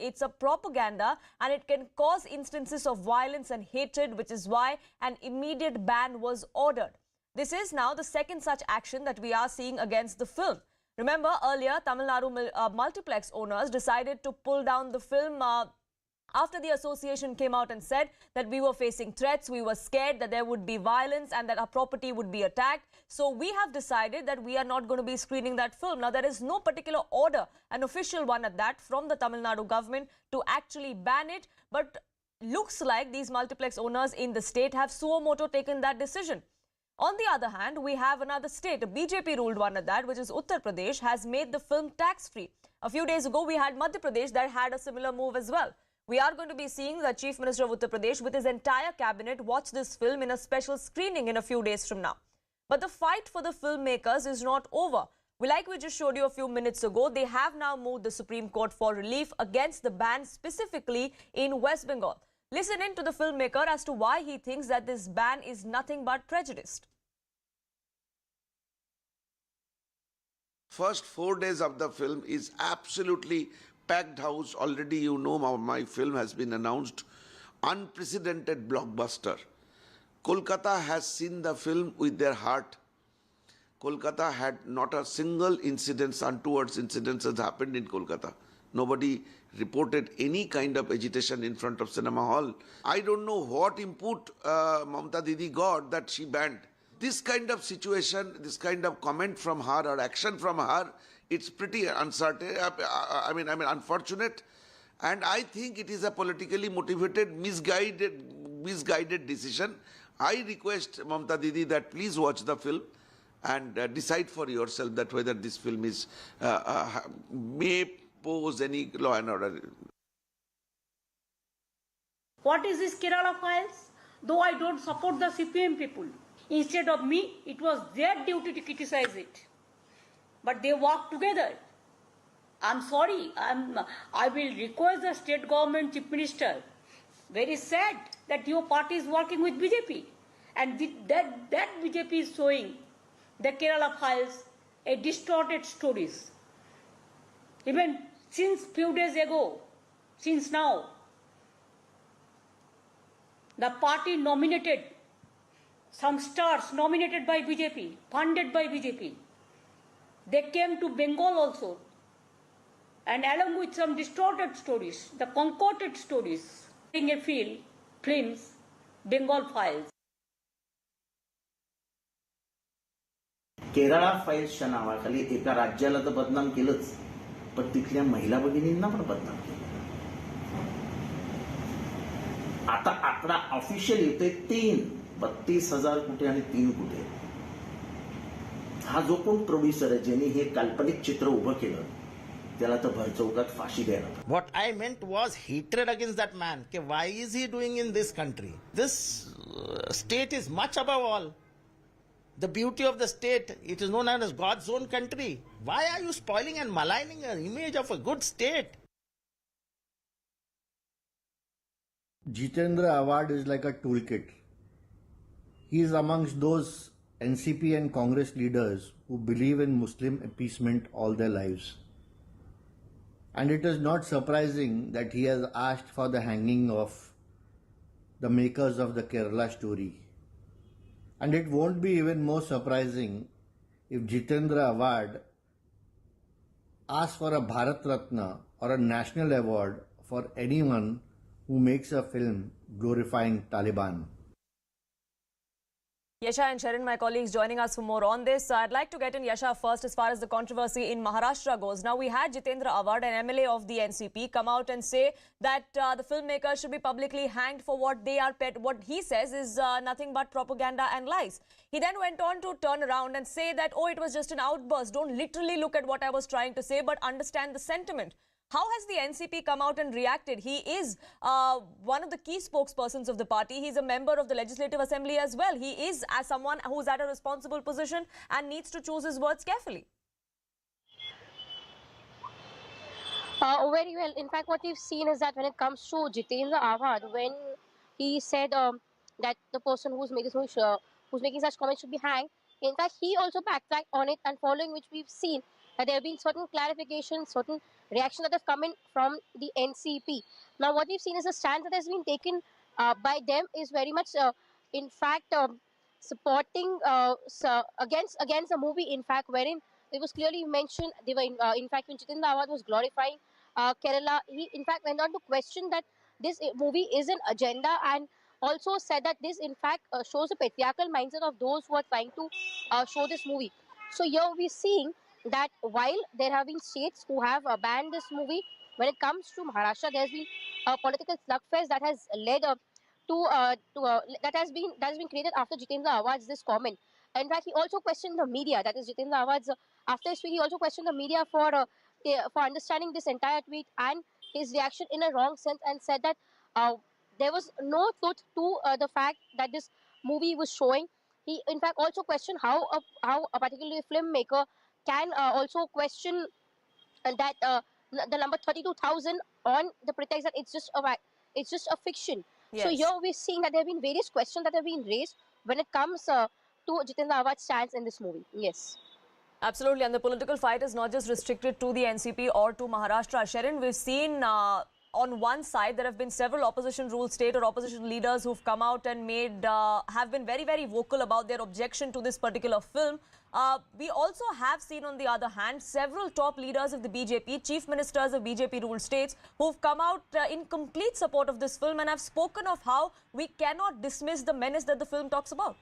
it's a propaganda and it can cause instances of violence and hatred, which is why an immediate ban was ordered. This is now the second such action that we are seeing against the film. Remember, earlier, Tamil Nadu multiplex owners decided to pull down the film after the association came out and said that we were facing threats, we were scared that there would be violence and that our property would be attacked. So we have decided that we are not going to be screening that film. Now, there is no particular order, an official one at that, from the Tamil Nadu government to actually ban it. But looks like these multiplex owners in the state have suo moto taken that decision. On the other hand, we have another state, a BJP-ruled one at that, which is Uttar Pradesh, has made the film tax-free. A few days ago, we had Madhya Pradesh that had a similar move as well. We are going to be seeing the Chief Minister of Uttar Pradesh with his entire cabinet watch this film in a special screening in a few days from now. But the fight for the filmmakers is not over. Like we just showed you a few minutes ago, they have now moved the Supreme Court for relief against the ban specifically in West Bengal. Listen in to the filmmaker as to why he thinks that this ban is nothing but prejudiced. First 4 days of the film is absolutely packed house. Already you know my film has been announced. Unprecedented blockbuster. Kolkata has seen the film with their heart. Kolkata had not a single incident, untoward incidents has happened in Kolkata. Nobody reported any kind of agitation in front of cinema hall. I don't know what input Mamta Didi got that she banned. This kind of situation, this kind of comment from her or action from her, it's pretty uncertain. I mean, unfortunate. And I think it is a politically motivated, misguided decision. I request Mamta Didi that please watch the film and decide for yourself that whether this film is may pose any law and order. What is this Kerala files? Though I don't support the CPM people, instead of me, it was their duty to criticize it. But they worked together. I'm sorry, I will request the state government chief minister. Very sad that your party is working with BJP. And that BJP is showing the Kerala files a distorted stories. Even since few days ago, since now, the party nominated some stars nominated by BJP, funded by BJP. They came to Bengal also. And along with some distorted stories, the concocted stories, in a field, films, Bengal files. Kerala फाईल्सच्या नावाखाली एका राज्याला तर बदनाम केलंच, पण तिथल्या महिला भगिनींना पण बदनाम केलं. आता आकडा ऑफिशियल येतोय 32,000 कुठे आणि 3 कुठे. हा जो कोण प्रोड्युसर आहे ज्यांनी हे काल्पनिक चित्र उभं केलं त्याला तर भरचौकात फाशी द्यायला. What I meant was hatred against that man. Why is he doing in this country? This state is much above all. The beauty of the state, it is known as God's own country. Why are you spoiling and maligning an image of a good state? Jitendra Award is like a toolkit. He is amongst those NCP and Congress leaders who believe in Muslim appeasement all their lives. And it is not surprising that he has asked for the hanging of the makers of the Kerala story. And it won't be even more surprising if Jitendra Award asks for a Bharat Ratna or a national award for anyone who makes a film glorifying Taliban. Yasha and Sharon, my colleagues, joining us for more on this. I'd like to get in Yasha first as far as the controversy in Maharashtra goes. Now, we had Jitendra Awad, an MLA of the NCP, come out and say that the filmmakers should be publicly hanged for what they are what he says is nothing but propaganda and lies. He then went on to turn around and say that, oh, it was just an outburst. Don't literally look at what I was trying to say, but understand the sentiment. How has the NCP come out and reacted? He is one of the key spokespersons of the party. He's a member of the Legislative Assembly as well. He is as someone who's at a responsible position and needs to choose his words carefully. Very well. In fact, what we've seen is that when it comes to Jitendra Awad, when he said that the person who's making such comments should be hanged, in fact, he also backtracked on it, and following which we've seen that there have been certain clarifications, certain reaction that has come in from the NCP. Now, what we've seen is a stand that has been taken by them is very much, in fact, supporting against a movie, in fact, wherein it was clearly mentioned, they were in fact, when Jitendra Awad was glorifying Kerala, he in fact went on to question that this movie is an agenda, and also said that this in fact shows a patriarchal mindset of those who are trying to show this movie. So here we're seeing that while there have been states who have banned this movie, when it comes to Maharashtra, there's been a political slugfest that has led that has been created after Jitendra Awad's this comment. In fact, he also questioned the media. That is Jitendra Awad's after his tweet, he also questioned the media for understanding this entire tweet and his reaction in a wrong sense, and said that there was no truth to the fact that this movie was showing. He in fact also questioned how a particular filmmaker can also question that the number 32,000 on the pretext that it's just a fiction. So Yes. here we're seeing that there have been various questions that have been raised when it comes to Jitendra Awad's stance in this movie. Yes. Absolutely, and the political fight is not just restricted to the NCP or to Maharashtra. Sharon, we've seen on one side there have been several opposition ruled state or opposition leaders who've come out and have been very, very vocal about their objection to this particular film. We also have seen, on the other hand, several top leaders of the BJP, chief ministers of BJP ruled states, who've come out in complete support of this film and have spoken of how we cannot dismiss the menace that the film talks about.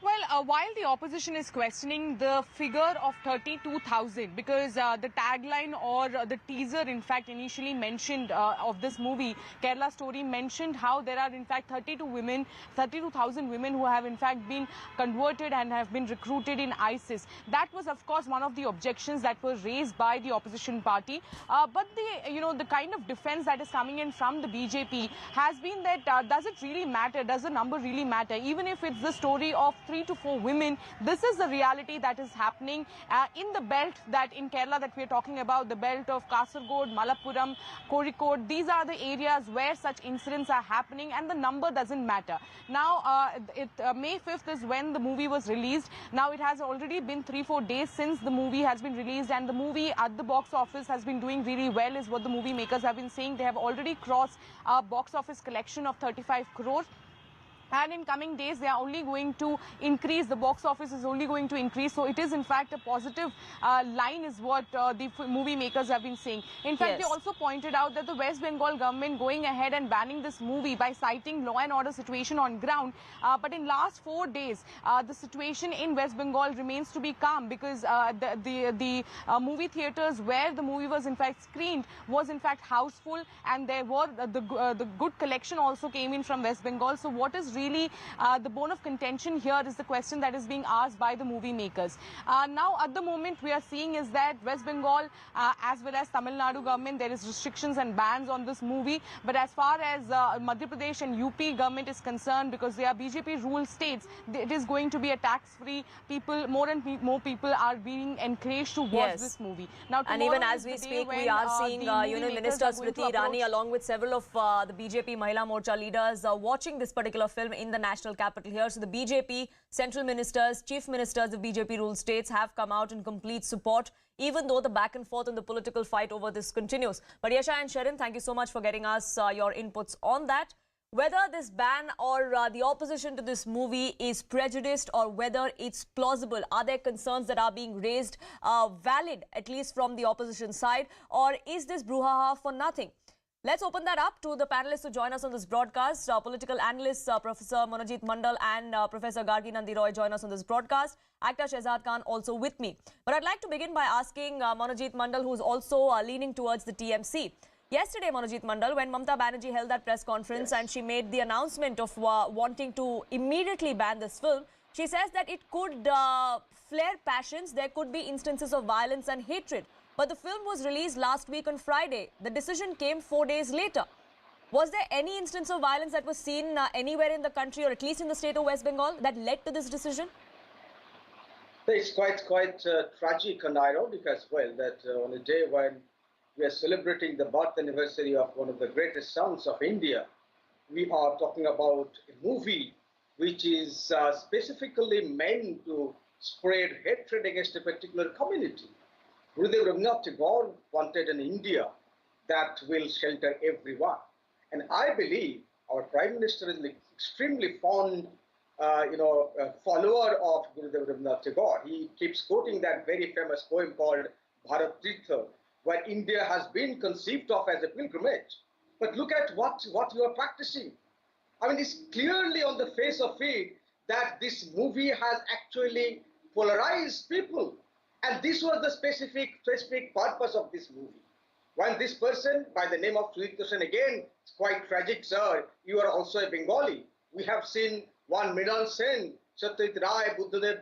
Well, while the opposition is questioning the figure of 32,000, because the tagline or the teaser, in fact, initially mentioned of this movie, Kerala Story, mentioned how there are, in fact, 32,000 women who have, in fact, been converted and have been recruited in ISIS. That was, of course, one of the objections that were raised by the opposition party. But the kind of defense that is coming in from the BJP has been that does it really matter? Does the number really matter? Even if it's the story of 3 to 4 women, this is the reality that is happening in the belt that in Kerala that we are talking about, the belt of Kasaragod, Malappuram, Kozhikode. These are the areas where such incidents are happening, and the number doesn't matter. Now, May 5th is when the movie was released. Now, it has already been 3-4 days since the movie has been released, and the movie at the box office has been doing really well, is what the movie makers have been saying. They have already crossed a box office collection of 35 crores. And in coming days, they are only going to increase. The box office is only going to increase. So it is, in fact, a positive line is what the movie makers have been saying. In fact, Yes. They also pointed out that the West Bengal government going ahead and banning this movie by citing law and order situation on ground. But in last 4 days, the situation in West Bengal remains to be calm, because the movie theaters where the movie was, in fact, screened was, in fact, houseful. And there were the good collection also came in from West Bengal. So what is really the bone of contention here is the question that is being asked by the movie makers. Now, at the moment, we are seeing is that West Bengal as well as Tamil Nadu government, there is restrictions and bans on this movie. But as far as Madhya Pradesh and UP government is concerned, because they are BJP ruled states, it is going to be a tax-free. People, more and more people are being encouraged to watch Yes. this movie. Now, And even tomorrow as is we the day speak, we when, are seeing the movie Union makers Minister are going to Smriti Irani, approach- along with several of the BJP Mahila Morcha leaders, watching this particular film in the national capital here. So the BJP central ministers, chief ministers of BJP ruled states have come out in complete support, even though the back and forth and the political fight over this continues. But Yasha and Sharon, thank you so much for getting us your inputs on that. Whether this ban or the opposition to this movie is prejudiced or whether it's plausible, are there concerns that are being raised valid, at least from the opposition side, or is this brouhaha for nothing? Let's open that up to the panelists who join us on this broadcast. Political analysts Professor Manojit Mandal and Professor Gargi Nandi Roy join us on this broadcast. Actor Shehzad Khan also with me. But I'd like to begin by asking Manojit Mandal, who's also leaning towards the TMC. Yesterday, Manojit Mandal, when Mamta Banerjee held that press conference and she made the announcement of wanting to immediately ban this film, she says that it could flare passions, there could be instances of violence and hatred. But the film was released last week on Friday. The decision came 4 days later. Was there any instance of violence that was seen anywhere in the country, or at least in the state of West Bengal, that led to this decision? It's quite tragic, Nairo, because, well, that on a day when we are celebrating the birth anniversary of one of the greatest sons of India, we are talking about a movie which is specifically meant to spread hatred against a particular community. Gurudev Rabindranath Tagore wanted an India that will shelter everyone. And I believe our Prime Minister is an extremely fond follower of Gurudev Rabindranath Tagore. He keeps quoting that very famous poem called Bharat Tirtha, where India has been conceived of as a pilgrimage. But look at what you are practicing. I mean, it's clearly on the face of it that this movie has actually polarized people. And this was the specific purpose of this movie. When this person, by the name of Sudipto Sen, again, it's quite tragic, sir, you are also a Bengali. We have seen one Mridal Sen, Satyajit Rai, Buddhadev,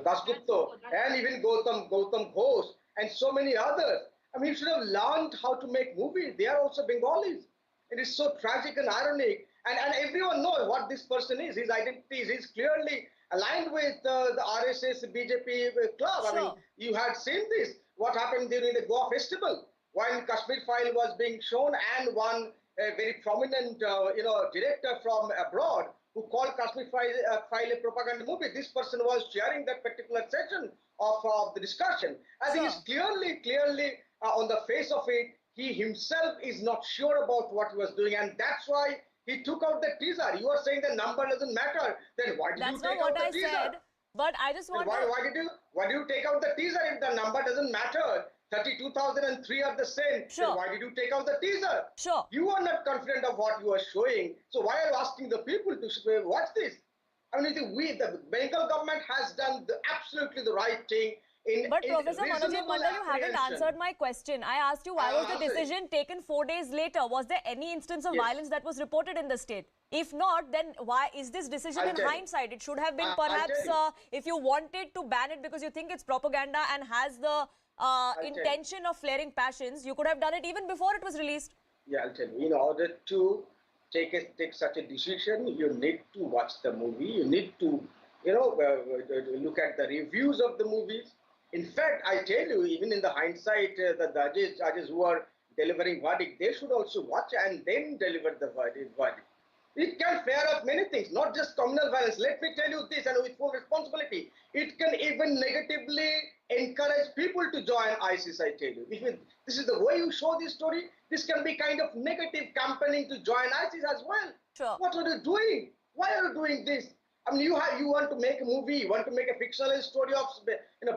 Dasgupta, and even Gautam Ghosh, and so many others. I mean, you should have learned how to make movies. They are also Bengalis. It is so tragic and ironic. And everyone knows what this person is. His identity is clearly aligned with the RSS BJP club. Sure. I mean, you had seen this. What happened during the Goa festival when Kashmir File was being shown, and one very prominent director from abroad who called Kashmir File a propaganda movie. This person was chairing that particular session of the discussion. I think it's clearly on the face of it, he himself is not sure about what he was doing, and that's why he took out the teaser. You are saying the number doesn't matter. Then why did you take out the teaser? That's not what I said. But I just want why did you take out the teaser if the number doesn't matter? 32,003 are the same. Sure. Then why did you take out the teaser? Sure. You are not confident of what you are showing. So why are you asking the people to watch this? I mean, the Bengal government has done absolutely the right thing. But Professor Manojit Mandal, you haven't answered my question. I asked you why was the decision taken 4 days later? Was there any instance of violence that was reported in the state? If not, then why is this decision in hindsight? It should have been perhaps if you wanted to ban it because you think it's propaganda and has the intention of flaring passions, you could have done it even before it was released. Yeah, I'll tell you. In order to take such a decision, you need to watch the movie. You need to, look at the reviews of the movies. In fact, I tell you, even in the hindsight, the judges who are delivering verdict, they should also watch and then deliver the verdict. It can flare up many things, not just communal violence. Let me tell you this, and with full responsibility, it can even negatively encourage people to join ISIS, I tell you. This is the way you show this story, this can be kind of negative campaigning to join ISIS as well. Sure. What are you doing? Why are you doing this? I mean, you want to make a movie, you want to make a fictional story of,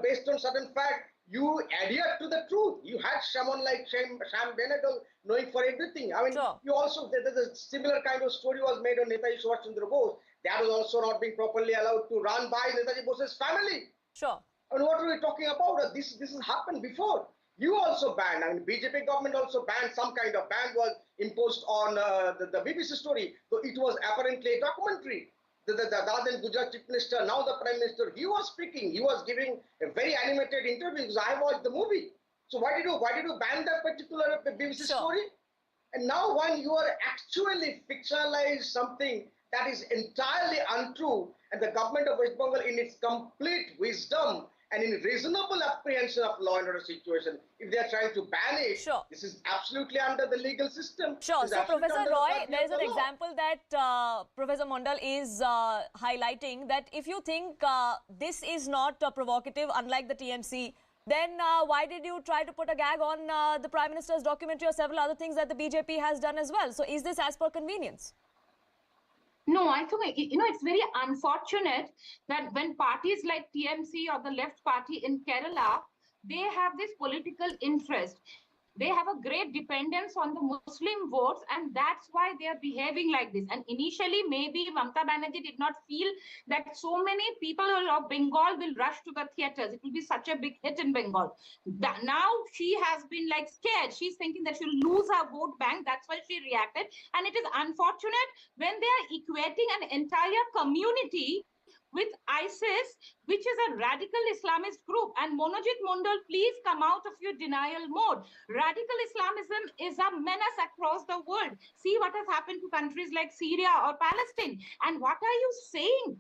based on certain fact. You adhere to the truth. You had someone like Sham Benegal knowing for everything. I mean, you also, there's a similar kind of story was made on Netaji Subhash Chandra Bose. That was also not being properly allowed to run by Netaji Bose's family. Sure. I mean, what are we talking about? This has happened before. You also banned, I mean, BJP government also banned, some kind of ban was imposed on the BBC story. So it was apparently a documentary. The Dadhan Gujarat Chief Minister, now the Prime Minister, he was speaking, he was giving a very animated interview because I watched the movie. So why did you ban that particular BBC story? And now when you are actually fictionalize something that is entirely untrue, and the government of West Bengal in its complete wisdom and in reasonable apprehension of law and order situation, if they are trying to ban it, this is absolutely under the legal system. Sure. So, Professor Roy, there is an example that Professor Mondal is highlighting, that if you think this is not provocative, unlike the TMC, then why did you try to put a gag on the Prime Minister's documentary or several other things that the BJP has done as well? So, is this as per convenience? No, I think, it's very unfortunate that when parties like TMC or the left party in Kerala, they have this political interest. They have a great dependence on the Muslim votes, and that's why they are behaving like this. And initially, maybe Mamta Banerjee did not feel that so many people of Bengal will rush to the theatres. It will be such a big hit in Bengal. Now she has been like scared. She's thinking that she'll lose her vote bank. That's why she reacted. And it is unfortunate when they are equating an entire community with ISIS, which is a radical Islamist group. And Manojit Mondal, please come out of your denial mode. Radical Islamism is a menace across the world. See what has happened to countries like Syria or Palestine. And what are you saying?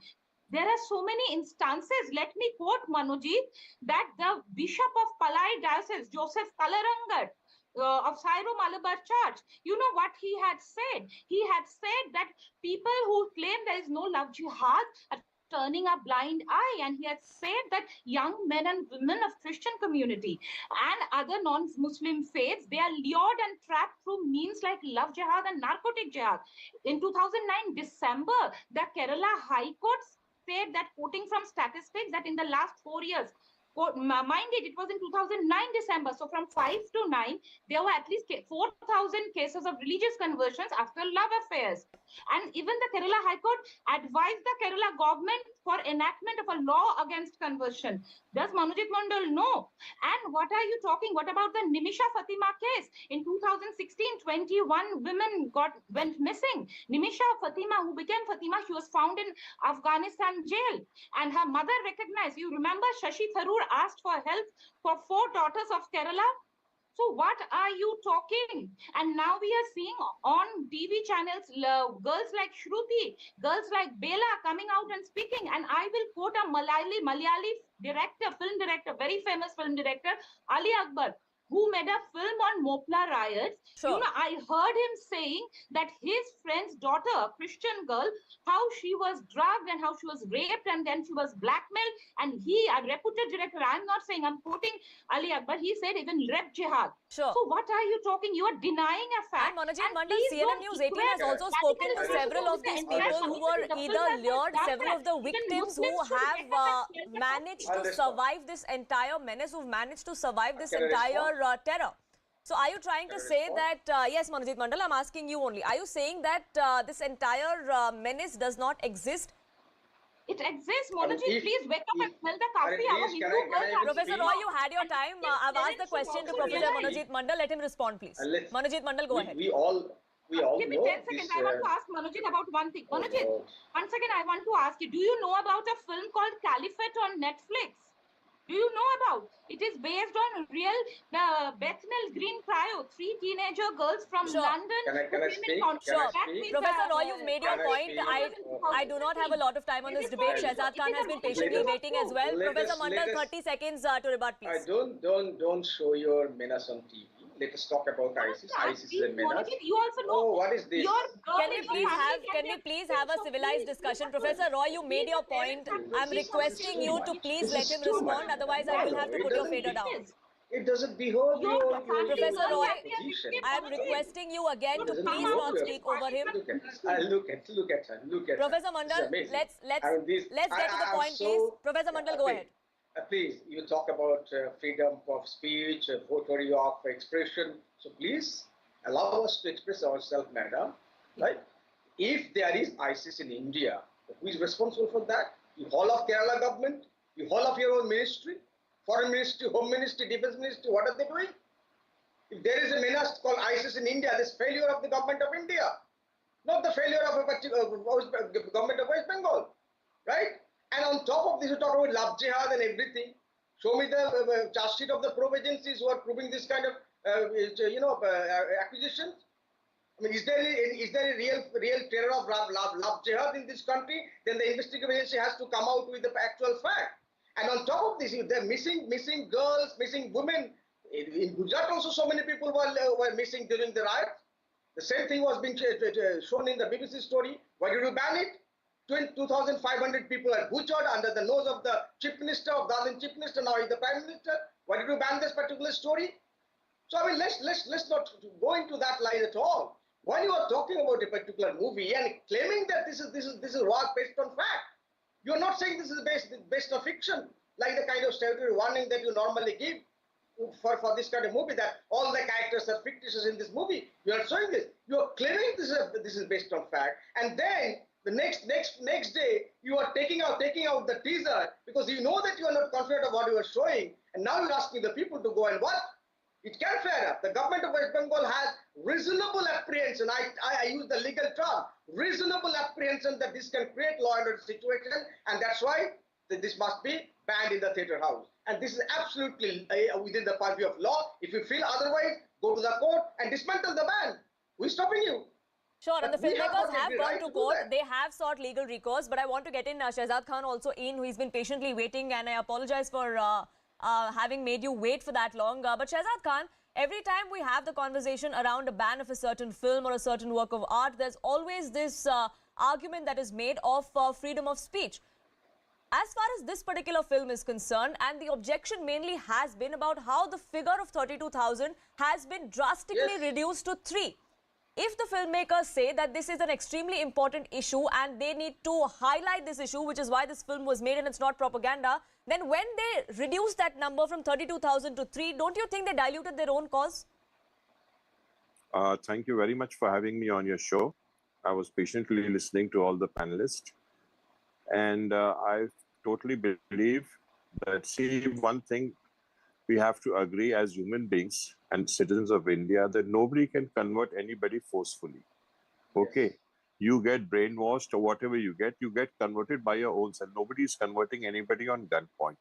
There are so many instances. Let me quote Manojit, that the Bishop of Palai Diocese, Joseph Kalarangar, of Syro-Malabar Church. You know what he had said? He had said that people who claim there is no love jihad are turning a blind eye, and he had said that young men and women of Christian community and other non-Muslim faiths, they are lured and trapped through means like love jihad and narcotic jihad. In 2009 December, the Kerala High Court said that, quoting from statistics, that in the last 4 years, mind it was in 2009 December, so from 5 to 9, there were at least 4,000 cases of religious conversions after love affairs. And even the Kerala High Court advised the Kerala government for enactment of a law against conversion. Does Manojit Mandal know? And what are you talking? What about the Nimisha Fatima case? In 2016, 21 women went missing. Nimisha Fatima, who became Fatima, she was found in Afghanistan jail. And her mother recognized. You remember Shashi Tharoor asked for help for 4 daughters of Kerala? So what are you talking? And now we are seeing on TV channels girls like Shruti, girls like Bela coming out and speaking. And I will quote a Malayali director, film director, very famous film director, Ali Akbar, who made a film on Mopla riots. Sure. You know, I heard him saying that his friend's daughter, a Christian girl, how she was drugged and how she was raped and then she was blackmailed. And he, a reputed director, I'm not saying, I'm quoting Ali Akbar, he said even rep jihad. Sure. So what are you talking? You are denying a fact. And Manojit Mandal, CNN News 18 has also spoken to several of these people who were either lured, several of the victims who have managed to survive this entire menace, who've managed to survive this entire terror. So are you trying to say that, yes, Manojit Mandal, I'm asking you only, are you saying that this entire menace does not exist? It exists. Monaji, please wake up and smell the coffee. Our Hindu girls have Professor Roy, you had your time. I've asked the question to Professor Manojit Mandal. Let him respond, please. Manojit Mandal, go ahead. We all Give me know 10 seconds. I want to ask Manojit about one thing. Manojit, one second, I want to ask you, do you know about a film called Caliphate on Netflix? Do you know about? It is based on real Bethnal Green cryo, 3 teenager girls from London. Can I speak? Sure. Professor Roy, you've made your point. I do not have a lot of time on this debate. Shahzad Khan has been patiently waiting as well. Professor Mandal, 30 seconds to rebut, please. Don't show your menace on TV. Let us talk about ISIS. ISIS is a menace. You also know. Oh, what is this? Can we please have a civilized discussion? Professor Roy, you made your point. I'm requesting you to please let him respond. Otherwise, I will have to put your fader down. It doesn't behove you. Professor Roy, I am requesting you again to please not speak over him. Look at her. Professor Mandal, let's get to the point, please. Professor Mandal, go ahead. Please, you talk about freedom of speech, voting of expression. So please allow us to express ourselves, madam. Right? If there is ISIS in India, who is responsible for that? You whole of Kerala government, you whole of your own ministry, foreign ministry, home ministry, defense ministry. What are they doing? If there is a menace called ISIS in India, this failure of the government of India, not the failure of a particular government of West Bengal, right? And on top of this, you talk about love jihad and everything. Show me the charge sheet of the probe agencies who are proving this kind of, accusations. I mean, is there a real terror of love jihad in this country? Then the investigative agency has to come out with the actual fact. And on top of this, they're missing girls, missing women. In Gujarat also, so many people were missing during the riot. The same thing was being shown in the BBC story. Why did you ban it? 2,500 people are butchered under the nose of the chief minister, of the other chief minister, now he's the prime minister. Why did you ban this particular story? So I mean, let's not go into that line at all. While you are talking about a particular movie and claiming that this is war based on fact, you are not saying this is based on fiction, like the kind of statutory warning that you normally give for this kind of movie, that all the characters are fictitious in this movie. You are showing this. You are claiming this is based on fact, and then the next day, you are taking out the teaser because you know that you are not confident of what you are showing, and now you're asking the people to go and what? It can't fair enough. The government of West Bengal has reasonable apprehension. I use the legal term, reasonable apprehension that this can create law and order situation, and that's why this must be banned in the theatre house. And this is absolutely within the purview of law. If you feel otherwise, go to the court and dismantle the ban. We're stopping you. Sure, and the filmmakers have gone to court. They have sought legal recourse, but I want to get in Shahzad Khan also in, who has been patiently waiting, and I apologize for having made you wait for that long. But Shahzad Khan, every time we have the conversation around a ban of a certain film or a certain work of art, there's always this argument that is made of freedom of speech. As far as this particular film is concerned, and the objection mainly has been about how the figure of 32,000 has been drastically reduced to 3. If the filmmakers say that this is an extremely important issue and they need to highlight this issue, which is why this film was made and it's not propaganda, then when they reduce that number from 32,000 to 3, don't you think they diluted their own cause? Thank you very much for having me on your show. I was patiently listening to all the panelists. And I totally believe that, see, one thing we have to agree as human beings and citizens of India, that nobody can convert anybody forcefully. Okay? You get brainwashed or whatever you get converted by your own self. Nobody is converting anybody on gunpoint.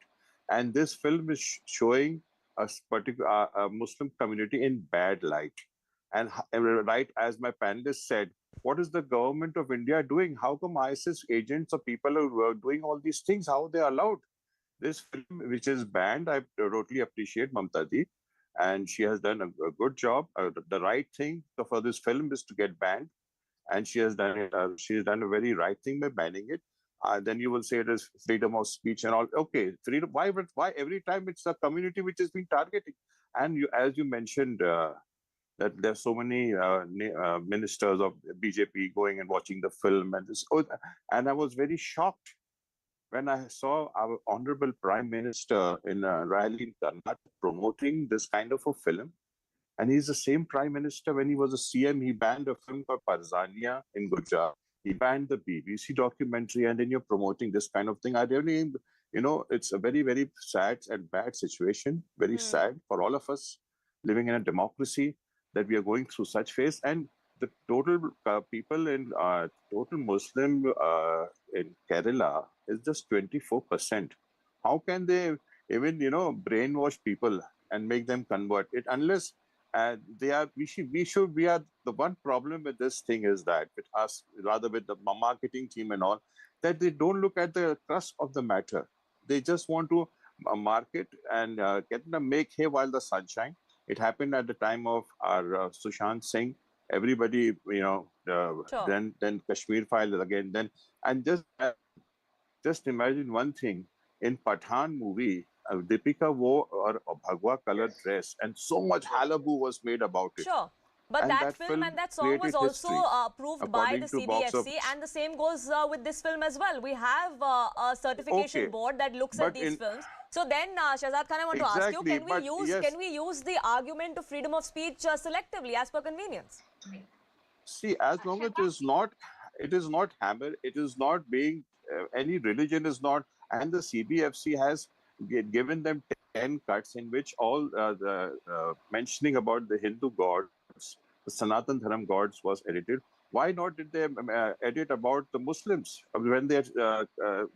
And this film is showing a particular Muslim community in bad light. And right, as my panelist said, what is the government of India doing? How come ISIS agents or people who are doing all these things, how they are allowed? This film, which is banned, I totally appreciate Mamta Ji, and she has done a good job. The right thing for this film is to get banned, and she has done it. She has done a very right thing by banning it. Then you will say it is freedom of speech and all. Okay, freedom. Why? But why every time it's the community which is being targeted? And you, as you mentioned, that there's so many ministers of BJP going and watching the film, and this. Oh, and I was very shocked when I saw our honorable Prime Minister in a rally in Karnataka promoting this kind of a film. And he's the same Prime Minister when he was a CM, he banned a film called Parzania in Gujarat. He banned the BBC documentary, and then you're promoting this kind of thing. I really, it's a very, very sad and bad situation, very sad for all of us living in a democracy that we are going through such phase. And the total people in total Muslim in Kerala is just 24%. How can they even, brainwash people and make them convert it unless they are, we are, the one problem with this thing is that with us, rather with the marketing team and all, that they don't look at the crux of the matter. They just want to market and get them make hay while the sun shines. It happened at the time of our Sushant Singh. Everybody, then Kashmir file again, then, and just imagine one thing, in Pathan movie, Deepika wore a Bhagwa colored dress, and so much hullabaloo was made about it. Sure. But that film and that song was also approved by the CBFC, and the same goes with this film as well. We have a certification board that looks at these films. So then, Shahzad Khan, I want to ask you, can we use the argument of freedom of speech selectively as per convenience? See, as long as it is not hammered, it is not being, any religion is not, and the CBFC has given them 10 cuts in which all the mentioning about the Hindu gods, the Sanatan Dharam gods was edited. Why not did they edit about the Muslims when they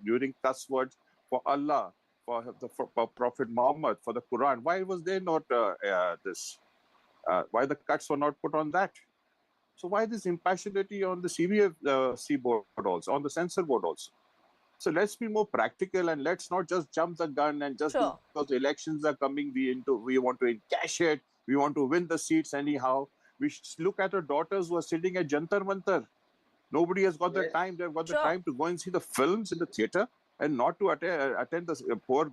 during cuss words for Allah, for Prophet Muhammad, for the Quran? Why was there not why the cuts were not put on that? So why this impassionality on the CBFC board also, on the censor board also? So let's be more practical and let's not just jump the gun and just because the elections are coming, we want to encash it, we want to win the seats anyhow. We should look at our daughters who are sitting at Jantar Mantar. Nobody has got the time. They've got the time to go and see the films in the theatre and not to attend the poor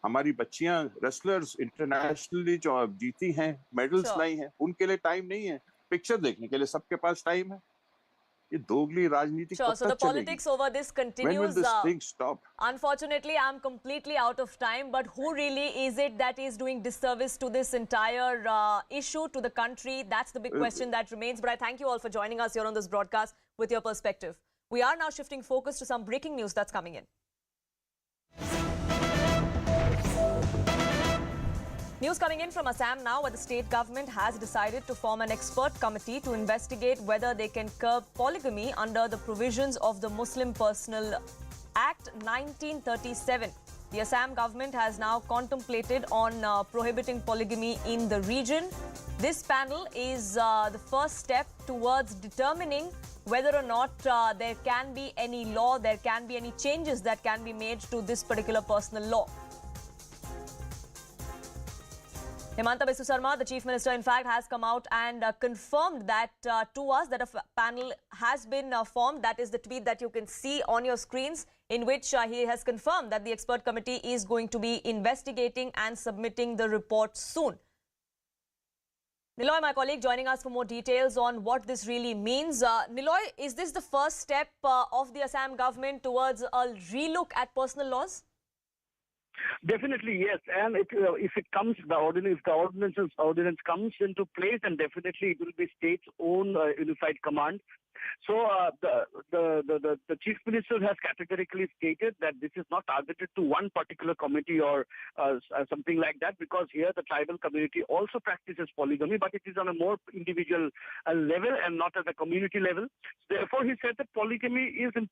हमारी बच्चियां wrestlers internationally जो जीती हैं, medals लाई हैं, उनके लिए time नहीं है. Picture देखने के लिए सबके पास time है. So the politics over this continues. When will this thing stop? Unfortunately, I'm completely out of time. But who really is it that is doing disservice to this entire issue, to the country? That's the big question that remains. But I thank you all for joining us here on this broadcast with your perspective. We are now shifting focus to some breaking news that's coming in. News coming in from Assam now, where the state government has decided to form an expert committee to investigate whether they can curb polygamy under the provisions of the Muslim Personal Act 1937. The Assam government has now contemplated on prohibiting polygamy in the region. This panel is the first step towards determining whether or not there can be any law, there can be any changes that can be made to this particular personal law. Himanta Biswa Sarma, the Chief Minister, in fact, has come out and confirmed that to us that a panel has been formed. That is the tweet that you can see on your screens, in which he has confirmed that the expert committee is going to be investigating and submitting the report soon. Niloy, my colleague, joining us for more details on what this really means. Niloy, is this the first step of the Assam government towards a relook at personal laws? Definitely, yes. And if it comes, the ordinance comes into place, and definitely it will be state's own unified command. So the Chief Minister has categorically stated that this is not targeted to one particular committee or something like that, because here the tribal community also practices polygamy, but it is on a more individual level and not at a community level. Therefore, he said that polygamy is an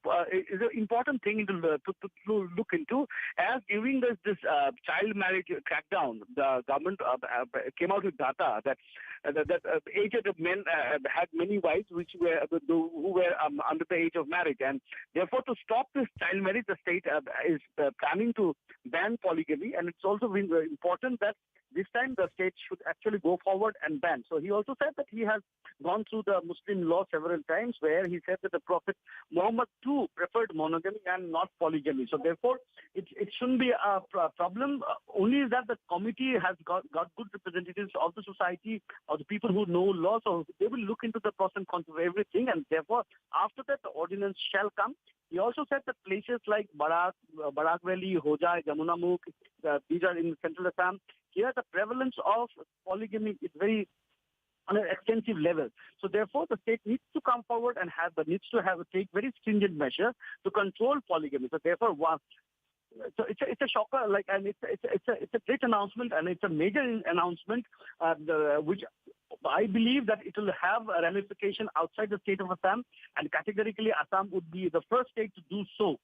important thing to look into. As during this child marriage crackdown, the government came out with data that aged men had many wives who were under the age of marriage, and therefore to stop this child marriage, the state is planning to ban polygamy, and it's also been important that this time the state should actually go forward and ban. So he also said that he has gone through the Muslim law several times, where he said that the Prophet Muhammad too preferred monogamy and not polygamy. So therefore, it shouldn't be a problem. Only that the committee has got good representatives of the society, or the people who know law, so they will look into the pros and cons of everything, and therefore after that the ordinance shall come. He also said that places like Barak Valley, Hojai, Jamunamukh, these are in central Assam. Here the prevalence of polygamy is very on an extensive level. So therefore the state needs to come forward and take very stringent measures to control polygamy. So therefore so it's a shocker, and it's a great announcement, and it's a major announcement, which I believe that it will have a ramification outside the state of Assam, and categorically Assam would be the first state to do so.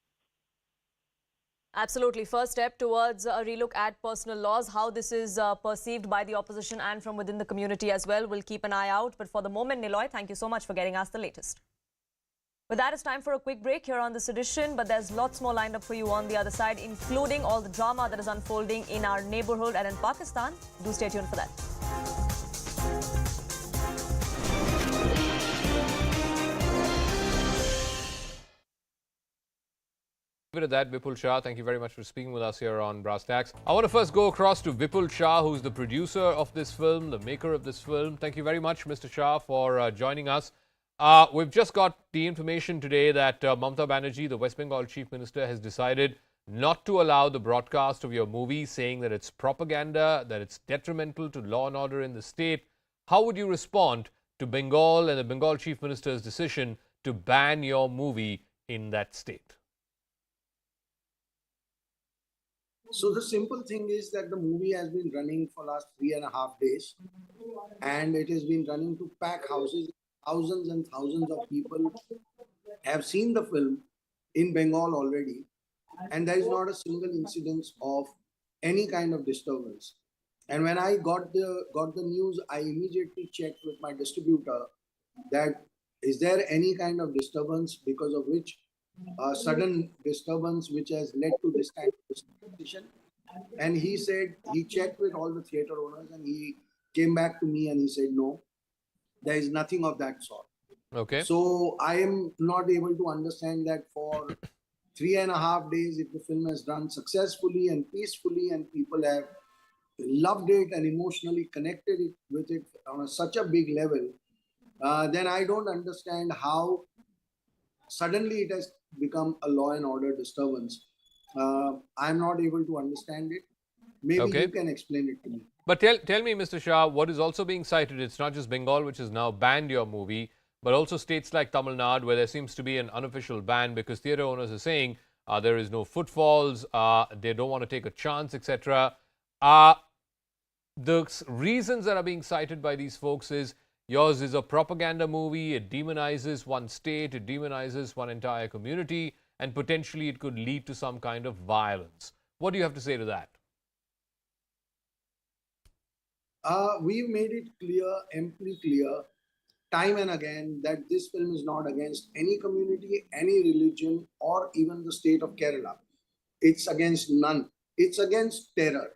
Absolutely. First step towards a relook at personal laws, how this is perceived by the opposition and from within the community as well. We'll keep an eye out. But for the moment, Niloy, thank you so much for getting us the latest. With that, it's time for a quick break here on this edition, but there's lots more lined up for you on the other side, including all the drama that is unfolding in our neighborhood and in Pakistan. Do stay tuned for that. At that, Vipul Shah, thank you very much for speaking with us here on Brass Tacks. I want to first go across to Vipul Shah, who's the producer of this film, the maker of this film. Thank you very much, Mr. Shah, for joining us. We've just got the information today that Mamta Banerjee, the West Bengal Chief Minister, has decided not to allow the broadcast of your movie, saying that it's propaganda, that it's detrimental to law and order in the state. How would you respond to Bengal and the Bengal Chief Minister's decision to ban your movie in that state? So the simple thing is that the movie has been running for last 3.5 days, and it has been running to pack houses. Thousands and thousands of people have seen the film in Bengal already, and there is not a single incidence of any kind of disturbance. And when I got the news, I immediately checked with my distributor that is there any kind of disturbance because of which sudden disturbance which has led to this kind of decision. And he said he checked with all the theater owners, and he came back to me and he said no, there is nothing of that sort. Okay. So I am not able to understand that for 3.5 days, if the film has run successfully and peacefully and people have loved it and emotionally connected with it on such a big level, then I don't understand how suddenly it has become a law and order disturbance. I'm not able to understand it. Maybe you can explain it to me. But tell me, Mr. Shah, what is also being cited, it's not just Bengal, which has now banned your movie, but also states like Tamil Nadu, where there seems to be an unofficial ban because theatre owners are saying there is no footfalls, they don't want to take a chance, etc. The reasons that are being cited by these folks is yours is a propaganda movie, it demonizes one state, it demonizes one entire community, and potentially it could lead to some kind of violence. What do you have to say to that? We've made it clear, amply clear, time and again, that this film is not against any community, any religion, or even the state of Kerala. It's against none. It's against terror.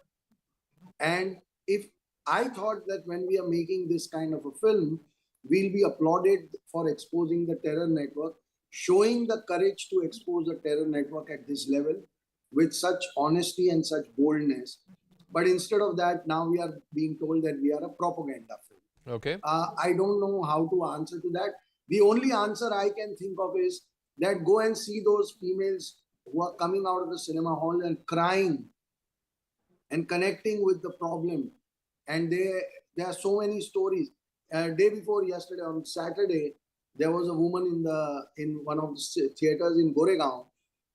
And if I thought that when we are making this kind of a film, we'll be applauded for exposing the terror network, showing the courage to expose the terror network at this level with such honesty and such boldness. But instead of that, now we are being told that we are a propaganda film. Okay. I don't know how to answer to that. The only answer I can think of is that go and see those females who are coming out of the cinema hall and crying and connecting with the problem. And there are so many stories. Day before yesterday, on Saturday, there was a woman in one of the theaters in Goregaon.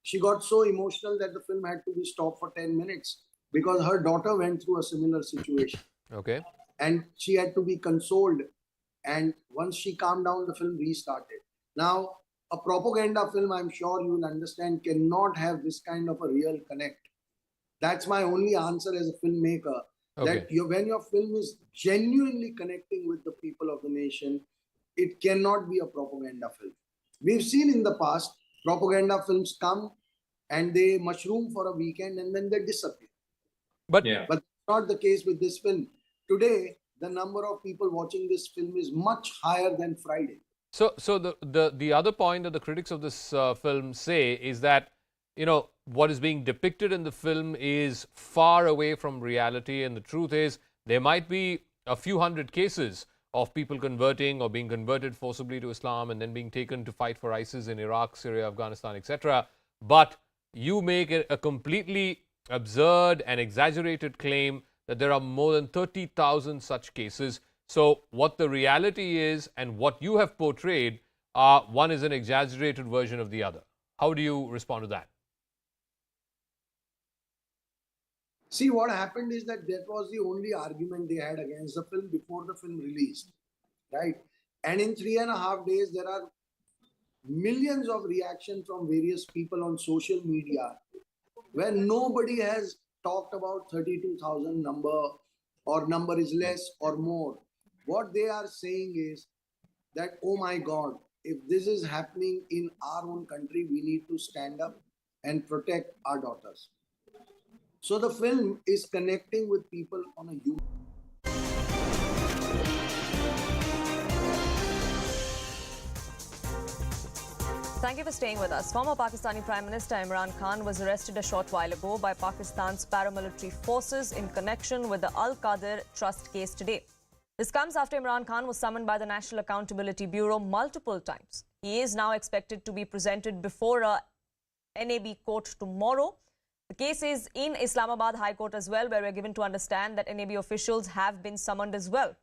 She got so emotional that the film had to be stopped for 10 minutes because her daughter went through a similar situation. Okay. And she had to be consoled. And once she calmed down, the film restarted. Now, a propaganda film, I'm sure you will understand, cannot have this kind of a real connect. That's my only answer as a filmmaker. Okay. That when your film is genuinely connecting with the people of the nation, it cannot be a propaganda film. We've seen in the past, propaganda films come and they mushroom for a weekend and then they disappear. But that's not the case with this film. Today, the number of people watching this film is much higher than Friday. So the other point that the critics of this film say is that, you know, what is being depicted in the film is far away from reality, and the truth is there might be a few hundred cases of people converting or being converted forcibly to Islam and then being taken to fight for ISIS in Iraq, Syria, Afghanistan, etc. But you make it a completely absurd and exaggerated claim that there are more than 30,000 such cases. So what the reality is and what you have portrayed, one is an exaggerated version of the other. How do you respond to that? See, what happened is that was the only argument they had against the film before the film released, right? And in 3.5 days, there are millions of reactions from various people on social media where nobody has talked about 32,000 number or number is less or more. What they are saying is that, oh my God, if this is happening in our own country, we need to stand up and protect our daughters. So the film is connecting with people on a human. Thank you for staying with us. Former Pakistani Prime Minister Imran Khan was arrested a short while ago by Pakistan's paramilitary forces in connection with the Al-Qadir Trust case today. This comes after Imran Khan was summoned by the National Accountability Bureau multiple times. He is now expected to be presented before a NAB court tomorrow. The case is in Islamabad High Court as well, where we're given to understand that NAB officials have been summoned as well.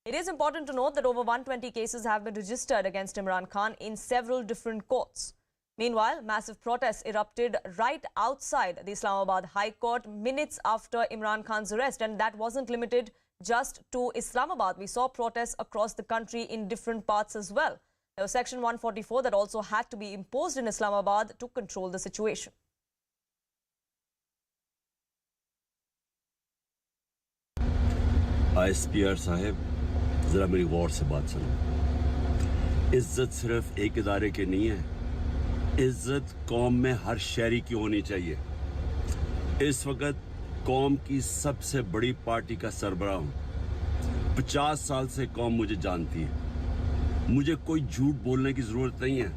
It is important to note that over 120 cases have been registered against Imran Khan in several different courts. Meanwhile, massive protests erupted right outside the Islamabad High Court minutes after Imran Khan's arrest, and that wasn't limited just to Islamabad. We saw protests across the country in different parts as well. There was Section 144 that also had to be imposed in Islamabad to control the situation. ISPR साहब, जरा मेरी गौर से बात सुनो। इज्जत सिर्फ एक इदारे की नहीं है, इज्जत कौम में हर शहरी की होनी चाहिए। इस वक्त कौम की सबसे बड़ी पार्टी का सरबराह हूं। 50 साल से कौम मुझे जानती है, मुझे कोई झूठ बोलने की जरूरत नहीं है।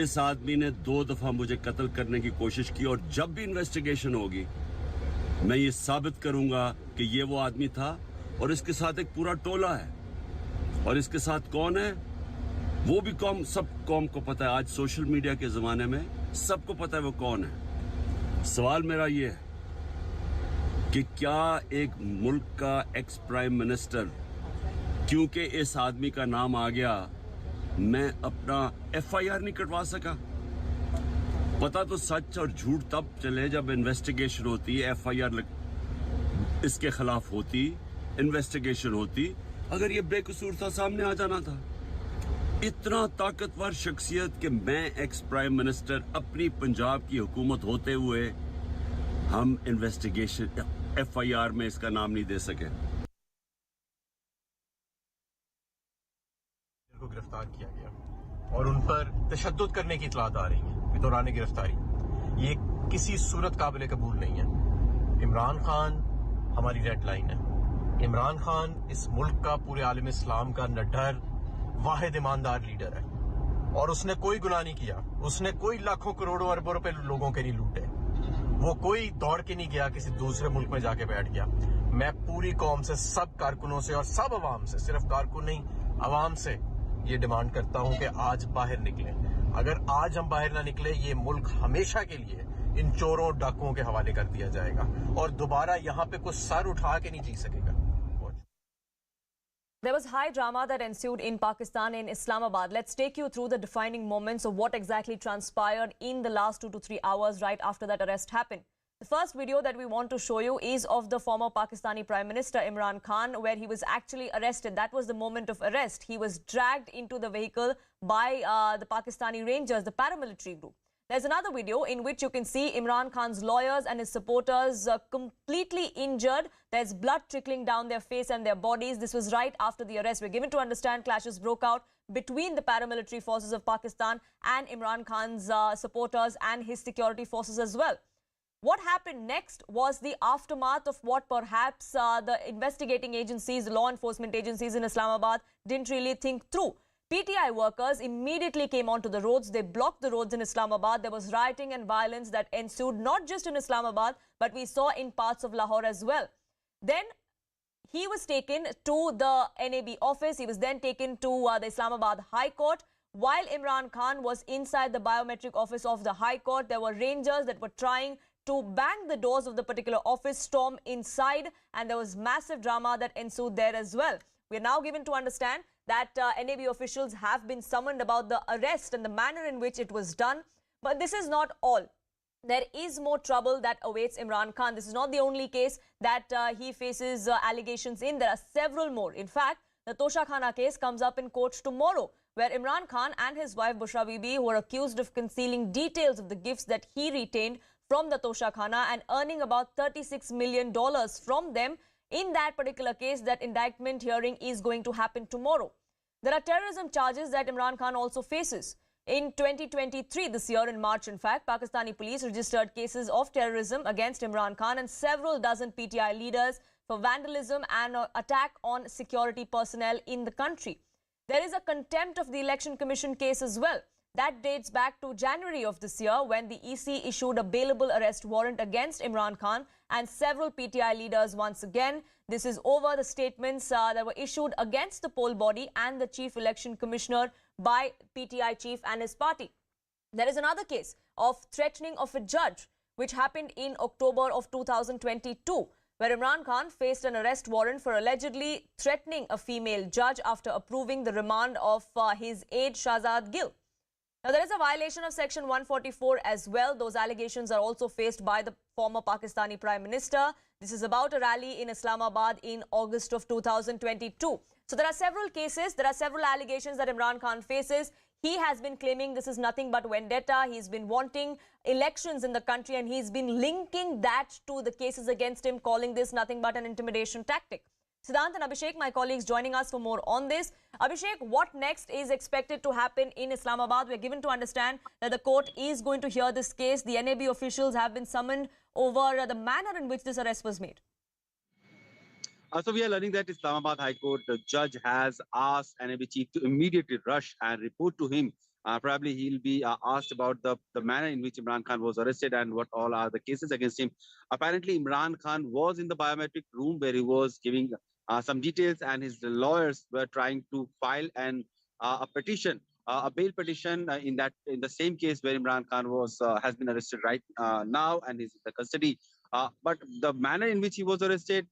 इस आदमी ने 2 दफा मुझे कत्ल करने की कोशिश की, और जब भी इन्वेस्टिगेशन होगी मैं ये साबित करूंगा कि ये वो आदमी था और इसके साथ एक पूरा टोला है। और इसके साथ कौन है वो भी सब कौम को पता है। आज सोशल मीडिया के ज़माने में सबको पता है वो कौन है। सवाल मेरा ये है कि क्या एक मुल्क का एक्स प्राइम मिनिस्टर, क्योंकि इस आदमी का नाम आ गया, मैं अपना FIR नहीं कटवा सका? पता तो सच और झूठ तब चले जब इन्वेस्टिगेशन होती है, FIR इसके खिलाफ होती, इन्वेस्टिगेशन होती। अगर ये बेकसूर था, सामने आ जाना था। इतना ताकतवर शख्सियत कि मैं एक्स प्राइम मिनिस्टर, अपनी पंजाब की हुकूमत होते हुए हम इन्वेस्टिगेशन FIR में इसका नाम नहीं दे सके। को गिरफ्तार किया गया और उन पर तशद्दुद करने की इतलात आ रही है दौरान गिरफ्तारी। ये किसी सूरत काबिल कबूल नहीं है। इमरान खान हमारी रेड लाइन है। इमरान खान इस मुल्क का, पूरे आलम इस्लाम का निडर वाहिद ईमानदार लीडर है और उसने कोई गुनाह नहीं किया। उसने कोई लाखों करोड़ों अरबों रुपए लोगों के नहीं लूटे। वो कोई दौड़ के नहीं गया किसी दूसरे मुल्क में जाके बैठ गया। मैं पूरी कौम से, सब कारकुनों से और सब अवाम से, सिर्फ कारकुन नहीं अवाम से ये डिमांड करता हूं कि आज बाहर निकलें। अगर आज हम बाहर ना निकले, ये मुल्क हमेशा के लिए इन चोरों डाकुओं के हवाले कर दिया जाएगा और दोबारा यहाँ पे कुछ सर उठा के नहीं जी सकेगा। There was high drama that ensued in Pakistan in Islamabad. Let's take you through the defining moments of what exactly transpired in the last 2 to 3 hours right after that arrest happened. The first video that we want to show you is of the former Pakistani Prime Minister Imran Khan, where he was actually arrested. That was the moment of arrest. He was dragged into the vehicle by the Pakistani Rangers, the paramilitary group. There's another video in which you can see Imran Khan's lawyers and his supporters completely injured. There's blood trickling down their face and their bodies. This was right after the arrest. We're given to understand clashes broke out between the paramilitary forces of Pakistan and Imran Khan's supporters and his security forces as well. What happened next was the aftermath of what perhaps the investigating agencies, law enforcement agencies in Islamabad didn't really think through. PTI workers immediately came onto the roads. They blocked the roads in Islamabad. There was rioting and violence that ensued not just in Islamabad, but we saw in parts of Lahore as well. Then he was taken to the NAB office. He was then taken to the Islamabad High Court. While Imran Khan was inside the biometric office of the High Court, there were rangers that were trying to bang the doors of the particular office, storm inside, and there was massive drama that ensued there as well. We are now given to understand that NAB officials have been summoned about the arrest and the manner in which it was done. But this is not all. There is more trouble that awaits Imran Khan. This is not the only case that he faces allegations in. There are several more. In fact, the Tosha Khana case comes up in court tomorrow, where Imran Khan and his wife Bushra Bibi were accused of concealing details of the gifts that he retained from the Tosha Khana and earning about $36 million from them. In that particular case, that indictment hearing is going to happen tomorrow. There are terrorism charges that Imran Khan also faces. In 2023, this year in March, in fact, Pakistani police registered cases of terrorism against Imran Khan and several dozen PTI leaders for vandalism and attack on security personnel in the country. There is a contempt of the Election Commission case as well. That dates back to January of this year, when the EC issued a bailable arrest warrant against Imran Khan and several PTI leaders once again. This is over the statements that were issued against the poll body and the Chief Election Commissioner by PTI chief and his party. There is another case of threatening of a judge, which happened in October of 2022, where Imran Khan faced an arrest warrant for allegedly threatening a female judge after approving the remand of his aide Shahzad Gill. Now, there is a violation of Section 144 as well. Those allegations are also faced by the former Pakistani Prime Minister. This is about a rally in Islamabad in August of 2022. So there are several cases, there are several allegations that Imran Khan faces. He has been claiming this is nothing but vendetta. He's been wanting elections in the country and he's been linking that to the cases against him, calling this nothing but an intimidation tactic. Siddhant and Abhishek, my colleagues, joining us for more on this. Abhishek, what next is expected to happen in Islamabad? We're given to understand that the court is going to hear this case. The NAB officials have been summoned over the manner in which this arrest was made. So we are learning that Islamabad High Court, the judge has asked NAB chief to immediately rush and report to him. Probably he'll be asked about the manner in which Imran Khan was arrested and what all are the cases against him. Apparently, Imran Khan was in the biometric room where he was giving some details, and his lawyers were trying to file a petition, a bail petition in the same case where Imran Khan has been arrested right now and is in the custody. But the manner in which he was arrested,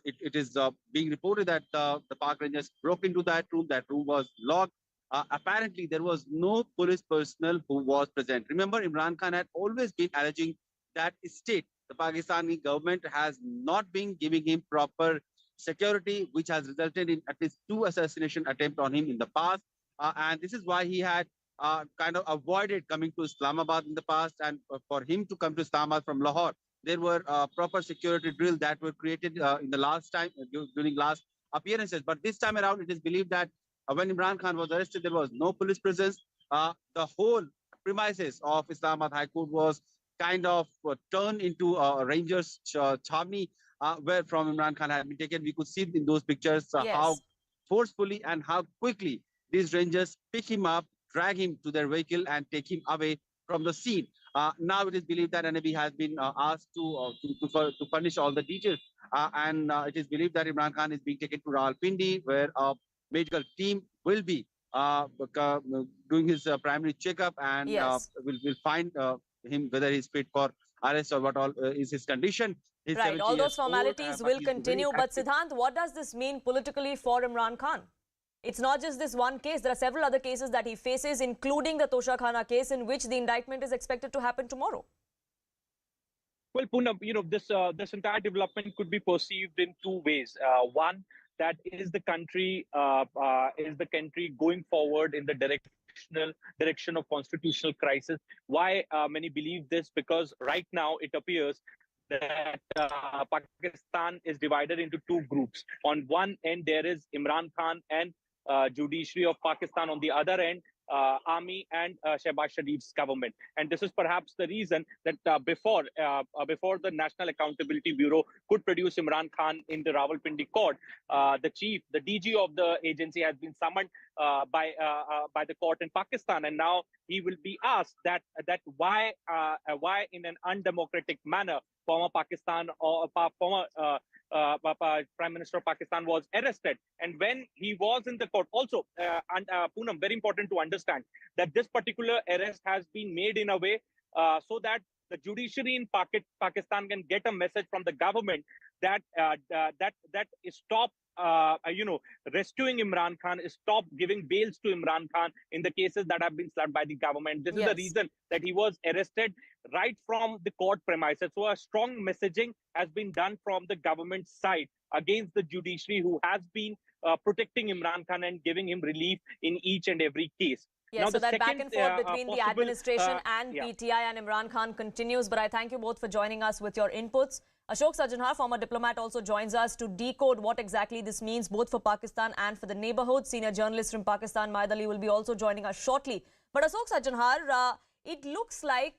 it is being reported that the Park Rangers broke into that room. That room was locked. Apparently, there was no police personnel who was present. Remember, Imran Khan had always been alleging that state, the Pakistani government, has not been giving him proper security, which has resulted in at least 2 assassination attempts on him in the past. And this is why he had kind of avoided coming to Islamabad in the past. And for him to come to Islamabad from Lahore, there were proper security drills that were created in the last time, during last appearances. But this time around, it is believed that when Imran Khan was arrested, there was no police presence. The whole premises of Islamabad High Court was kind of turned into Rangers Chhavni, where from Imran Khan had been taken. We could see in those pictures how forcefully and how quickly these Rangers pick him up, drag him to their vehicle and take him away from the scene. Now it is believed that NAB has been asked to furnish all the details, and it is believed that Imran Khan is being taken to Rawalpindi, where a medical team will be doing his primary checkup, and will find him whether he's fit for arrest or what all is his condition. He's right, all those formalities will he's continue. But Siddhant, what does this mean politically for Imran Khan? It's not just this one case. There are several other cases that he faces, including the Tosha Khana case, in which the indictment is expected to happen tomorrow. Well, Poonam, this entire development could be perceived in two ways. One, that is the country going forward in the direction of constitutional crisis. Why many believe this? Because right now it appears that Pakistan is divided into two groups. On one end, there is Imran Khan and judiciary of Pakistan. On the other end, army and Shehbaz Sharif's government. And this is perhaps the reason that before the National Accountability Bureau could produce Imran Khan in the Rawalpindi court, the DG of the agency has been summoned by the court in Pakistan, and now he will be asked that why in an undemocratic manner former Pakistan or former Prime Minister of Pakistan was arrested. And when he was in the court, also, Poonam, very important to understand that this particular arrest has been made in a way so that the judiciary in Pakistan can get a message from the government that stop rescuing Imran Khan, stop giving bails to Imran Khan in the cases that have been served by the government. This is the reason that he was arrested right from the court premises. So a strong messaging has been done from the government side against the judiciary, who has been protecting Imran Khan and giving him relief in each and every case. Yes, now, so that back and forth between the administration and PTI and Imran Khan continues. But I thank you both for joining us with your inputs. Ashok Sajjanhar, former diplomat, also joins us to decode what exactly this means, both for Pakistan and for the neighborhood. Senior journalist from Pakistan, Maid Ali, will be also joining us shortly. But Ashok Sajjanhar, it looks like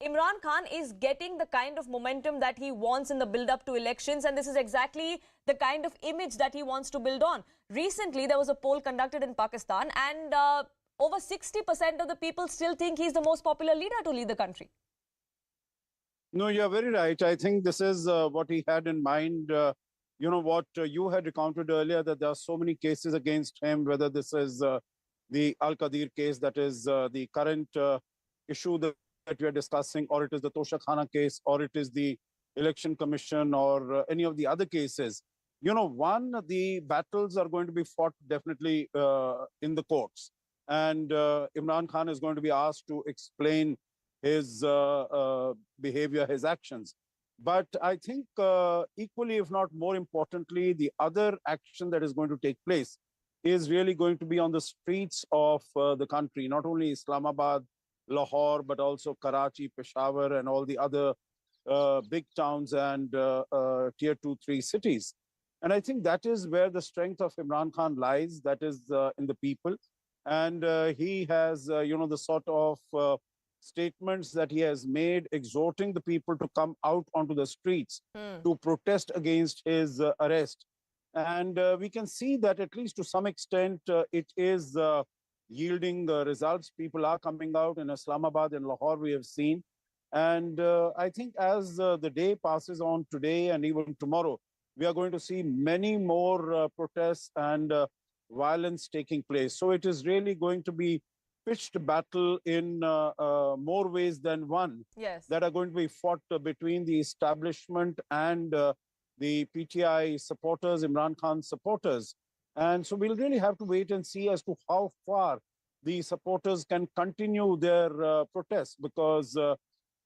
Imran Khan is getting the kind of momentum that he wants in the build-up to elections, and this is exactly the kind of image that he wants to build on. Recently, there was a poll conducted in Pakistan, and over 60% of the people still think he's the most popular leader to lead the country. No, you're very right. I think this is what he had in mind. You know, what you had recounted earlier, that there are so many cases against him, whether this is the Al-Qadir case, that is the current issue that we are discussing, or it is the Tosha Khana case, or it is the Election Commission, or any of the other cases. You know, the battles are going to be fought definitely in the courts. And Imran Khan is going to be asked to explain his behavior, his actions. But I think equally, if not more importantly, the other action that is going to take place is really going to be on the streets of the country, not only Islamabad, Lahore, but also Karachi, Peshawar, and all the other big towns and tier 2, 3 cities. And I think that is where the strength of Imran Khan lies, that is in the people. And he has, the sort of statements that he has made, exhorting the people to come out onto the streets to protest against his arrest. And we can see that at least to some extent, it is yielding results. People are coming out in Islamabad and Lahore, we have seen. And I think as the day passes on today and even tomorrow, we are going to see many more protests and violence taking place. So it is really going to be pitched battle in more ways than one that are going to be fought between the establishment and the PTI supporters, Imran Khan supporters. And so we'll really have to wait and see as to how far the supporters can continue their protests, because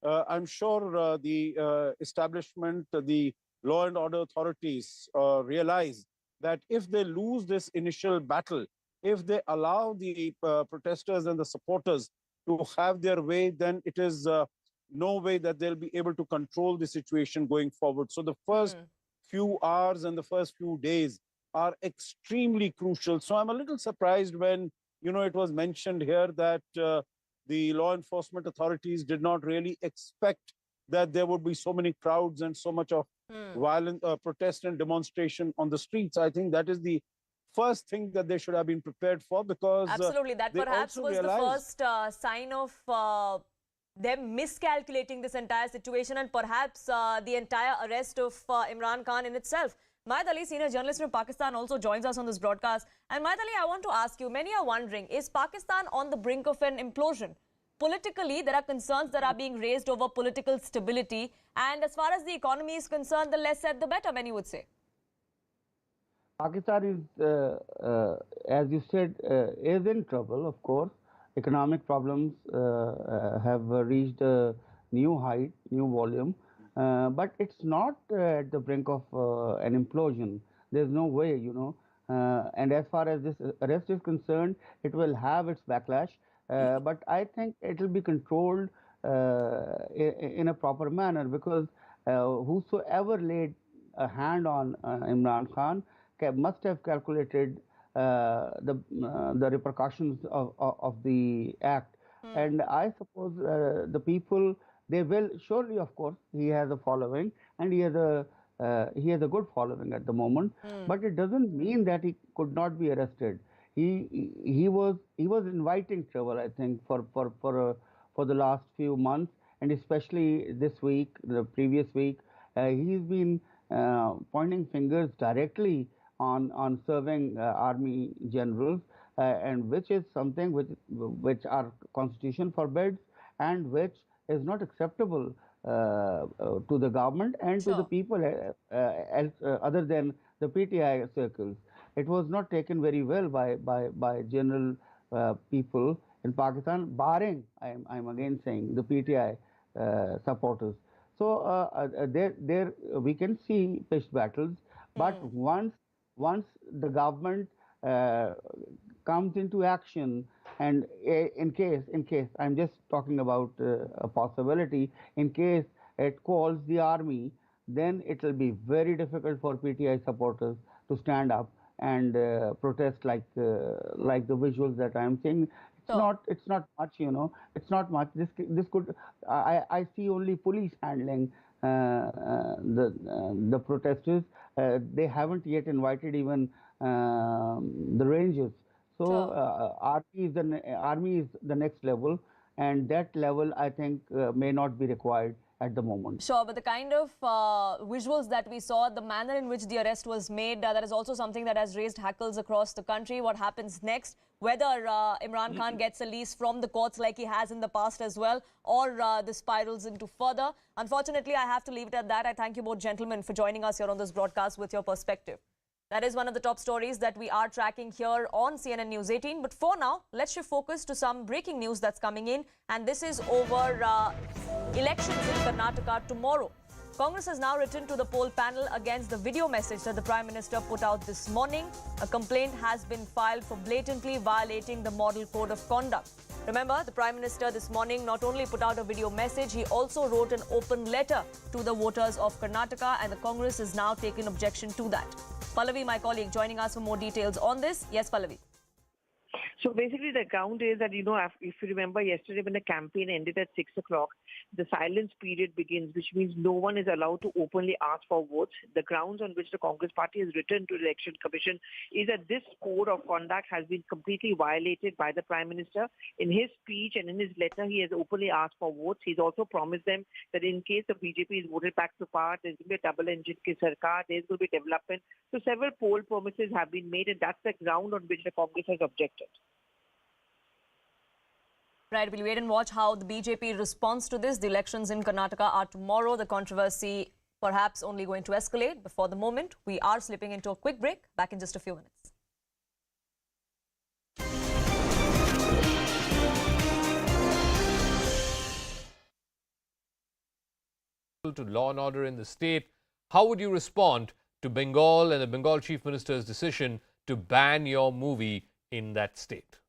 I'm sure the establishment, the law and order authorities realize that if they lose this initial battle, if they allow the protesters and the supporters to have their way, then it is no way that they'll be able to control the situation going forward. So the first few hours and the first few days are extremely crucial. So I'm a little surprised when, it was mentioned here that the law enforcement authorities did not really expect that there would be so many crowds and so much of violent protest and demonstration on the streets. I think that is the first thing that they should have been prepared for, because absolutely, that they perhaps also was the realized first sign of them miscalculating this entire situation, and perhaps the entire arrest of Imran Khan in itself. Maid Ali, senior journalist from Pakistan, also joins us on this broadcast. And Maid Ali, I want to ask you, many are wondering, is Pakistan on the brink of an implosion? Politically, there are concerns that are being raised over political stability. And as far as the economy is concerned, the less said, the better, many would say. Pakistan is, as you said, is in trouble, of course. Economic problems have reached a new height, new volume. But it's not at the brink of an implosion. There's no way, you know. And as far as this arrest is concerned, it will have its backlash. But I think it will be controlled in a proper manner, because whosoever laid a hand on Imran Khan must have calculated the repercussions of the act. And I suppose the people, they will surely, of course, he has a following, and he has a good following at the moment. But it doesn't mean that he could not be arrested. He was inviting trouble, I think, for the last few months, and especially this week, the previous week, he's been pointing fingers directly on serving army generals, and which is something which our constitution forbids, and which is not acceptable to the government and to the people other than the PTI circles. It was not taken very well by general people in Pakistan, barring, I'm again saying, the PTI supporters. So there we can see pitched battles, but once the government comes into action, and in case I'm just talking about a possibility, in case it calls the army, then it will be very difficult for PTI supporters to stand up and protest like the visuals that I'm seeing. It's not much, you know. It's not much. This could I see only police handling the protesters. They haven't yet invited even the Rangers. So army is the next level, and that level, I think, may not be required at the moment. Sure, but the kind of visuals that we saw, the manner in which the arrest was made, that is also something that has raised hackles across the country. What happens next? Whether Imran Khan gets released from the courts like he has in the past as well, or this spirals into further. Unfortunately, I have to leave it at that. I thank you both gentlemen for joining us here on this broadcast with your perspective. That is one of the top stories that we are tracking here on CNN News 18. But for now, let's shift focus to some breaking news that's coming in. And this is over elections in Karnataka tomorrow. Congress has now written to the poll panel against the video message that the Prime Minister put out this morning. A complaint has been filed for blatantly violating the Model Code of Conduct. Remember, the Prime Minister this morning not only put out a video message, he also wrote an open letter to the voters of Karnataka, and the Congress has now taken objection to that. Pallavi, my colleague, joining us for more details on this. Yes, Pallavi. So basically the account is that, you know, if you remember yesterday when the campaign ended at 6 o'clock, the silence period begins, which means no one is allowed to openly ask for votes. The grounds on which the Congress party has written to the Election Commission is that this code of conduct has been completely violated by the Prime Minister. In his speech and in his letter, he has openly asked for votes. He's also promised them that in case the BJP is voted back to power, there's going to be a double-engine sarkar, there's going to be development. So several poll promises have been made, and that's the ground on which the Congress has objected. Right, we'll wait and watch how the BJP responds to this. The elections in Karnataka are tomorrow. The controversy perhaps only going to escalate. But for the moment, we are slipping into a quick break. Back in just a few minutes. To law and order in the state, how would you respond to Bengal and the Bengal Chief Minister's decision to ban your movie in that state?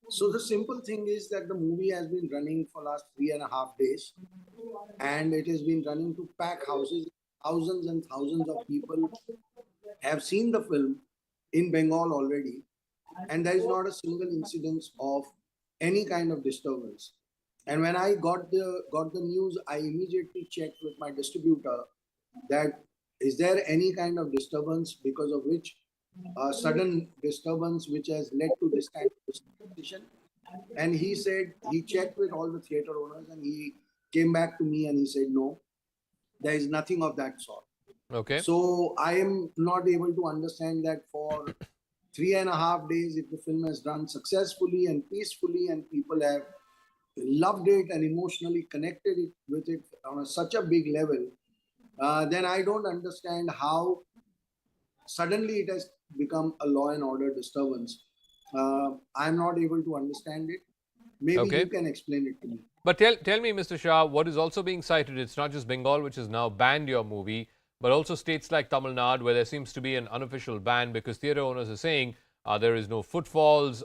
So the simple thing is that the movie has been running for last 3.5 days, and it has been running to pack houses. Thousands and thousands of people have seen the film in Bengal already, and there is not a single incidence of any kind of disturbance. And when I got the news, I immediately checked with my distributor that is there any kind of disturbance because of which sudden disturbance which has led to this kind of decision. And he said he checked with all the theater owners and he came back to me and he said, no, there is nothing of that sort. Okay. So I am not able to understand that for 3.5 days, if the film has done successfully and peacefully and people have loved it and emotionally connected with it on such a big level, then I don't understand how suddenly it has become a law and order disturbance. I'm not able to understand it. Maybe you can explain it to me. But tell me, Mr. Shah, what is also being cited, it's not just Bengal, which has now banned your movie, but also states like Tamil Nadu, where there seems to be an unofficial ban because theatre owners are saying there is no footfalls,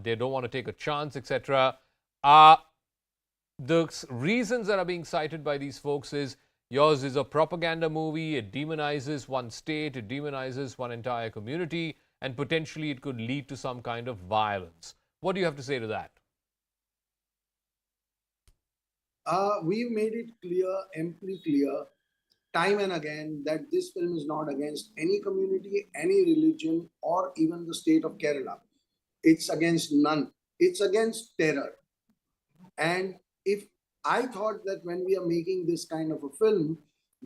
they don't want to take a chance, etc. The reasons that are being cited by these folks is yours is a propaganda movie, it demonizes one state, it demonizes one entire community, and potentially it could lead to some kind of violence. What do you have to say to that? We've made it clear, amply clear, time and again, that this film is not against any community, any religion, or even the state of Kerala. It's against none. It's against terror. And if I thought that when we are making this kind of a film,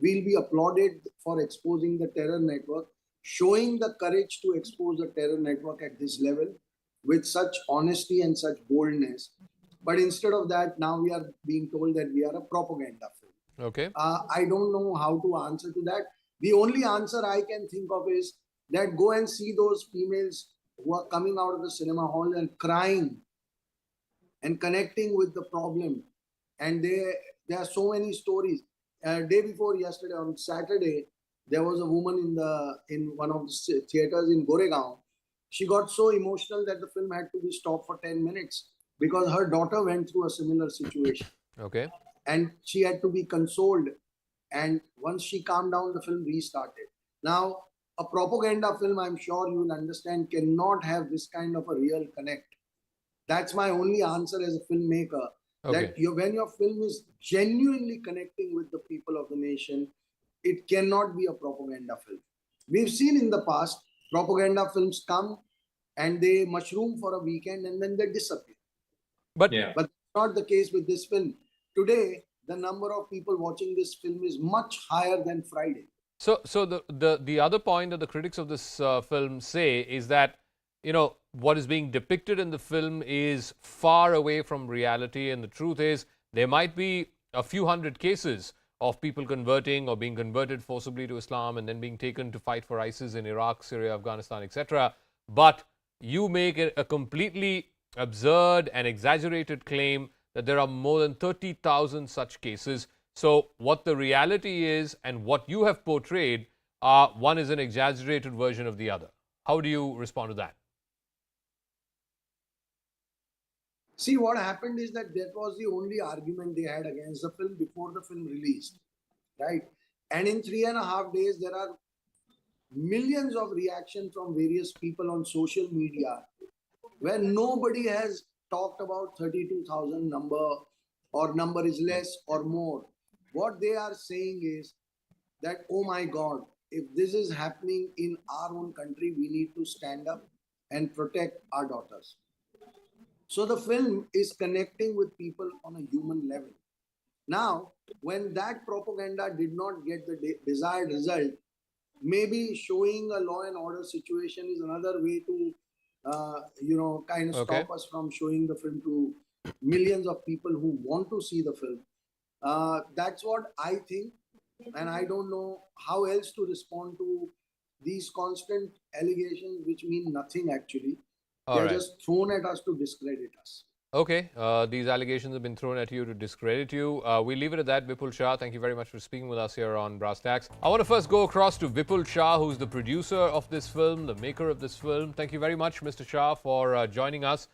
we'll be applauded for exposing the terror network, showing the courage to expose the terror network at this level with such honesty and such boldness. But instead of that, now we are being told that we are a propaganda film. Okay. I don't know how to answer to that. The only answer I can think of is that go and see those females who are coming out of the cinema hall and crying and connecting with the problem. And there are so many stories. Day before yesterday, on Saturday, there was a woman in one of the theaters in Goregaon. She got so emotional that the film had to be stopped for 10 minutes because her daughter went through a similar situation. Okay. And she had to be consoled. And once she calmed down, the film restarted. Now, a propaganda film, I'm sure you will understand, cannot have this kind of a real connect. That's my only answer as a filmmaker. Okay. That when your film is genuinely connecting with the people of the nation, it cannot be a propaganda film. We've seen in the past, propaganda films come and they mushroom for a weekend and then they disappear. But that's not the case with this film. Today, the number of people watching this film is much higher than Friday. So the other point that the critics of this film say is that, you know, what is being depicted in the film is far away from reality, and the truth is there might be a few hundred cases of people converting or being converted forcibly to Islam and then being taken to fight for ISIS in Iraq, Syria, Afghanistan, etc. But you make it a completely absurd and exaggerated claim that there are more than 30,000 such cases. So what the reality is and what you have portrayed, one is an exaggerated version of the other. How do you respond to that? See, what happened is that was the only argument they had against the film before the film released, right? And in 3.5 days, there are millions of reactions from various people on social media where nobody has talked about 32,000 number or number is less or more. What they are saying is that, oh my God, if this is happening in our own country, we need to stand up and protect our daughters. So the film is connecting with people on a human level. Now, when that propaganda did not get the desired result, maybe showing a law and order situation is another way to, kind of stop us from showing the film to millions of people who want to see the film. That's what I think. And I don't know how else to respond to these constant allegations, which mean nothing actually. They're just thrown at us to discredit us. Okay, these allegations have been thrown at you to discredit you. We'll leave it at that. Vipul Shah, thank you very much for speaking with us here on Brass Tacks. I want to first go across to Vipul Shah, who's the producer of this film, the maker of this film. Thank you very much, Mr. Shah, for joining us.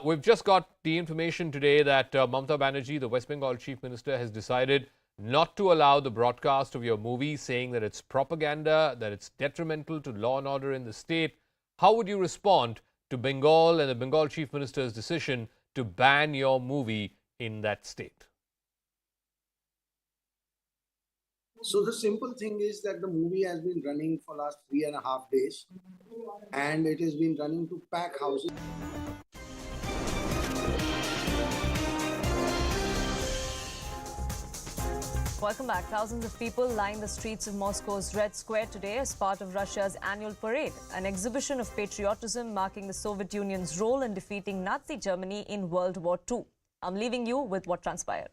We've just got the information today that Mamta Banerjee, the West Bengal Chief Minister, has decided not to allow the broadcast of your movie, saying that it's propaganda, that it's detrimental to law and order in the state. How would you respond to Bengal and the Bengal Chief Minister's decision to ban your movie in that state? So the simple thing is that the movie has been running for last 3.5 days, and it has been running to pack houses. Welcome back. Thousands of people line the streets of Moscow's Red Square today as part of Russia's annual parade, an exhibition of patriotism marking the Soviet Union's role in defeating Nazi Germany in World War II. I'm leaving you with what transpired.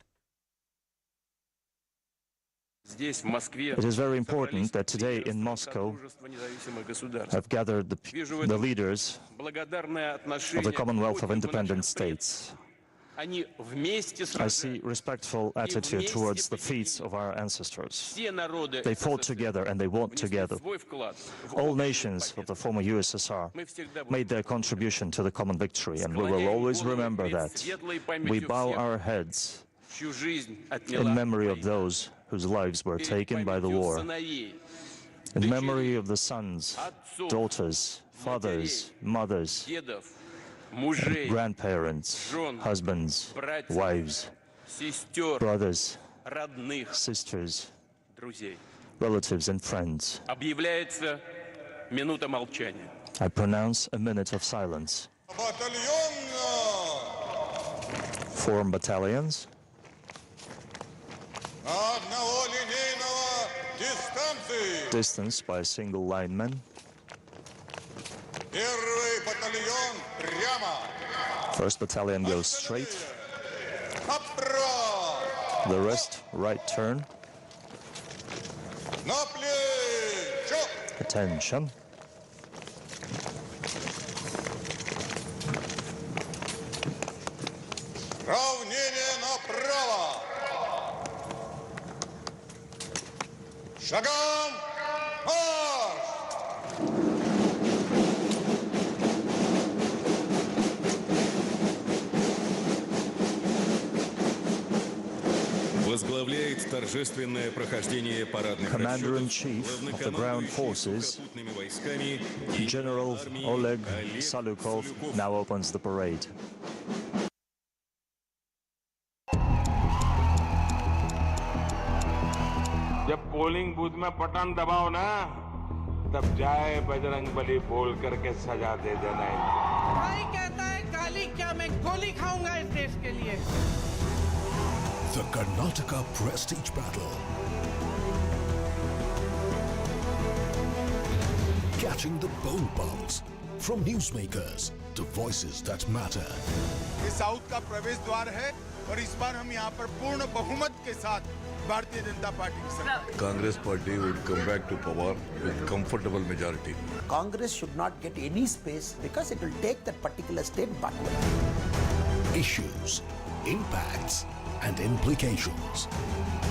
It is very important that today in Moscow have gathered the leaders of the Commonwealth of Independent States. I see respectful attitude towards the feats of our ancestors. They fought together and they want together. All nations of the former USSR made their contribution to the common victory, and we will always remember that. We bow our heads in memory of those whose lives were taken by the war, in memory of the sons, daughters, fathers, mothers, grandparents, husbands, wives, brothers, sisters, relatives and friends. I pronounce a minute of silence. Form battalions. Distance by a single lineman. First battalion goes straight. The rest, right turn. Attention. Шагом марш! Возглавляет торжественное прохождение парадных Commander-in-Chief of the Ground Forces, General Oleg Salukov, now opens the parade. जब polling booth में button दबाओ ना, तब जय बजरंगबली बोल करके सजा दे देना। भाई कहता है काली क्या मैं गोली खाऊंगा इस देश के लिए। The Karnataka Prestige Battle. Catching the bone pulse from newsmakers to voices that matter. ये साउथ का प्रवेश द्वार है और इस बार हम यहाँ पर पूर्ण बहुमत के साथ भारतीय जनता पार्टी की सरकार। Congress party would come back to power with comfortable majority. Congress should not get any space because it will take that particular state backward. Issues, impacts, and implications.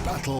Battle